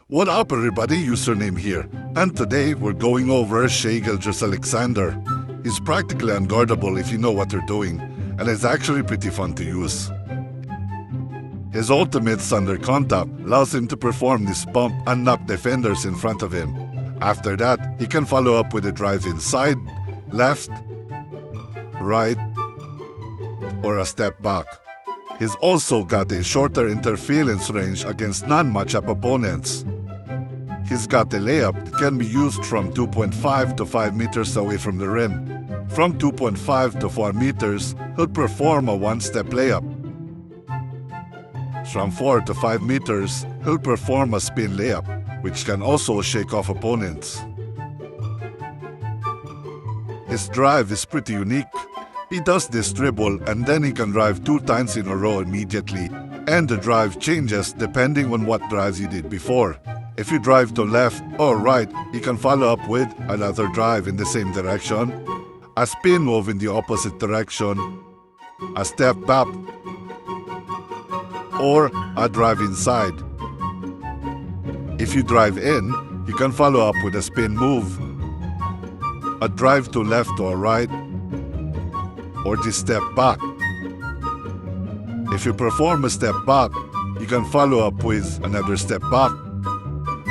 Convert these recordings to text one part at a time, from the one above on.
What up everybody, username here, and today we're going over Shai Gilgeous-Alexander. He's practically unguardable if you know what you're doing, and it's actually pretty fun to use. His ultimate Thunder contact allows him to perform this pump and knock defenders in front of him. After that, he can follow up with a drive inside, left, right, or a step back. He's also got a shorter interference range against non-matchup opponents. He's got a layup that can be used from 2.5 to 5 meters away from the rim. From 2.5 to 4 meters, he'll perform a one-step layup. From 4 to 5 meters, he'll perform a spin layup, which can also shake off opponents. His drive is pretty unique. He does this dribble and then he can drive 2 times in a row immediately, and the drive changes depending on what drives he did before. If you drive to left or right, he can follow up with another drive in the same direction, a spin move in the opposite direction, a step back, or a drive inside. If you drive in, you can follow up with a spin move, a drive to left or right, or the step back. If you perform a step back, you can follow up with another step back,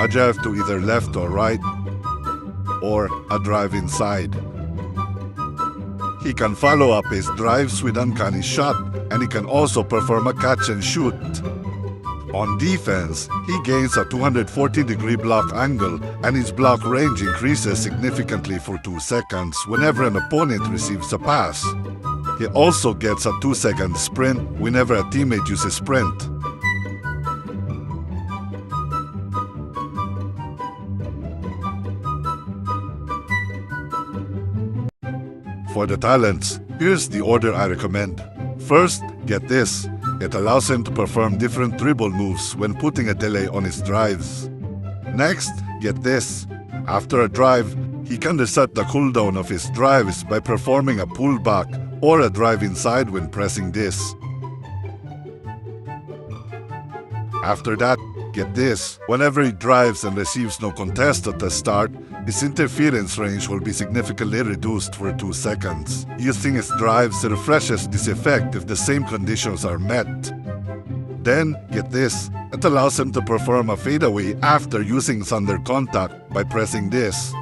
a drive to either left or right, or a drive inside. He can follow up his drives with uncanny shot, and he can also perform a catch and shoot. On defense, he gains a 240-degree block angle, and his block range increases significantly for 2 seconds whenever an opponent receives a pass. He also gets a 2-second sprint whenever a teammate uses sprint. For the talents, here's the order I recommend. First, get this. It allows him to perform different dribble moves when putting a delay on his drives. Next, get this. After a drive, he can reset the cooldown of his drives by performing a pullback or a drive inside when pressing this. After that, get this. Whenever he drives and receives no contest at the start, his interference range will be significantly reduced for 2 seconds. Using his drives refreshes this effect if the same conditions are met. Then, get this. It allows him to perform a fadeaway after using Thunder contact by pressing this.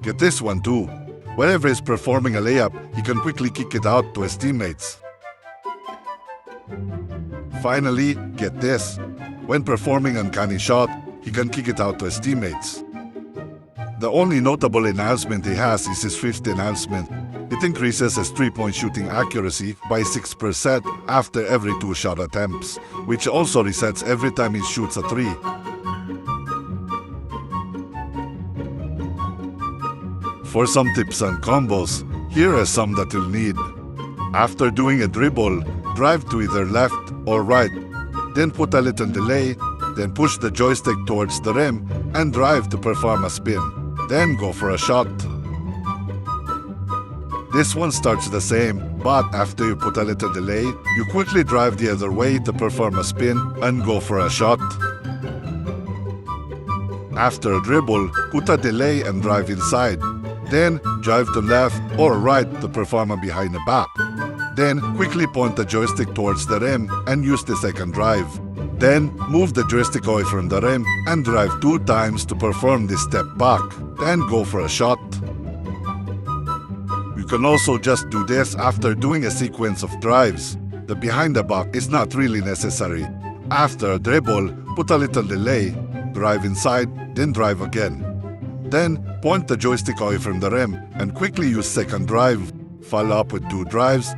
Get this one too. Whenever he's performing a layup, he can quickly kick it out to his teammates. Finally, get this. When performing uncanny shot, he can kick it out to his teammates. The only notable enhancement he has is his 5th enhancement. It increases his 3-point shooting accuracy by 6% after every 2 shot attempts, which also resets every time he shoots a 3. For some tips and combos, here are some that you'll need. After doing a dribble, drive to either left or right, then put a little delay, then push the joystick towards the rim and drive to perform a spin. Then go for a shot. This one starts the same, but after you put a little delay, you quickly drive the other way to perform a spin and go for a shot. After a dribble, put a delay and drive inside. Then drive to left or right to perform a behind the back. Then quickly point the joystick towards the rim and use the second drive. Then move the joystick away from the rim and drive 2 times to perform this step back. Then go for a shot. You can also just do this after doing a sequence of drives. The behind the back is not really necessary. After a dribble, put a little delay, drive inside, then drive again. Then point the joystick away from the rim and quickly use second drive. Follow up with 2 drives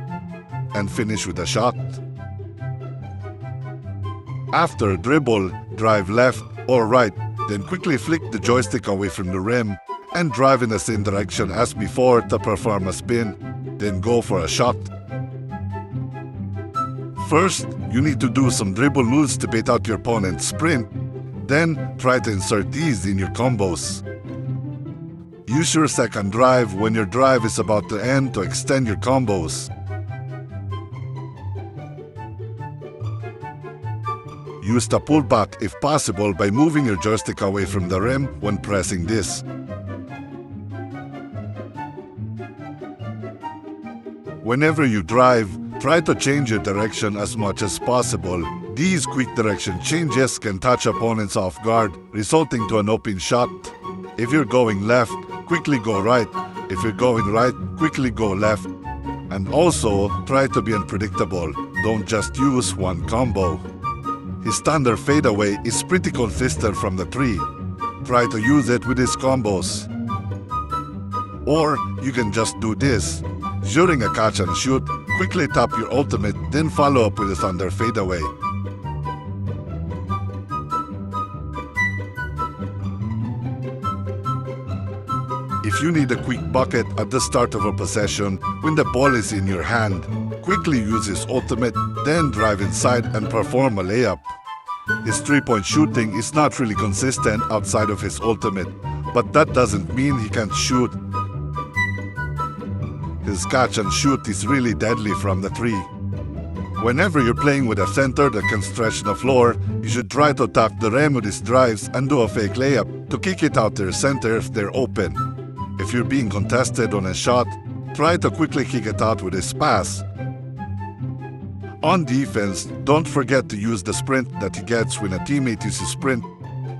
and finish with a shot. After a dribble, drive left or right, then quickly flick the joystick away from the rim and drive in the same direction as before to perform a spin, then go for a shot. First, you need to do some dribble moves to bait out your opponent's sprint, then try to insert these in your combos. Use your second drive when your drive is about to end to extend your combos. Use the pullback if possible by moving your joystick away from the rim when pressing this. Whenever you drive, try to change your direction as much as possible. These quick direction changes can touch opponents off guard, resulting to an open shot. If you're going left, quickly go right. If you're going right, quickly go left. And also, try to be unpredictable. Don't just use one combo. His standard fadeaway is pretty consistent from the 3. Try to use it with his combos. Or you can just do this. During a catch and shoot, quickly tap your ultimate, then follow up with a thunder fadeaway. If you need a quick bucket at the start of a possession, when the ball is in your hand, quickly use his ultimate, then drive inside and perform a layup. His 3-point shooting is not really consistent outside of his ultimate, but that doesn't mean he can't shoot. His catch and shoot is really deadly from the 3. Whenever you're playing with a center that can stretch the floor, you should try to attack the rim with his drives and do a fake layup to kick it out to your center if they're open. If you're being contested on a shot, try to quickly kick it out with his pass. On defense, don't forget to use the sprint that he gets when a teammate uses sprint.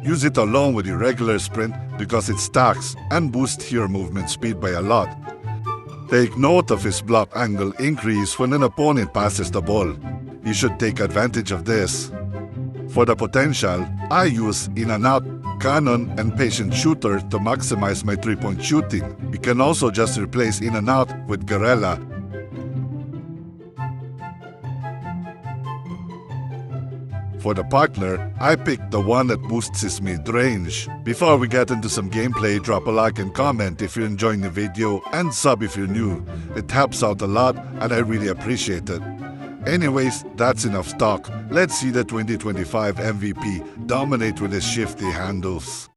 Use it along with your regular sprint because it stacks and boosts your movement speed by a lot. Take note of his block angle increase when an opponent passes the ball. You should take advantage of this. For the potential, I use in and out, cannon, and patient shooter to maximize my 3-point shooting. You can also just replace in and out with guerrilla. For the partner, I picked the one that boosts his mid-range. Before we get into some gameplay, drop a like and comment if you're enjoying the video and sub if you're new. It helps out a lot and I really appreciate it. Anyways, that's enough talk. Let's see the 2025 MVP dominate with his shifty handles.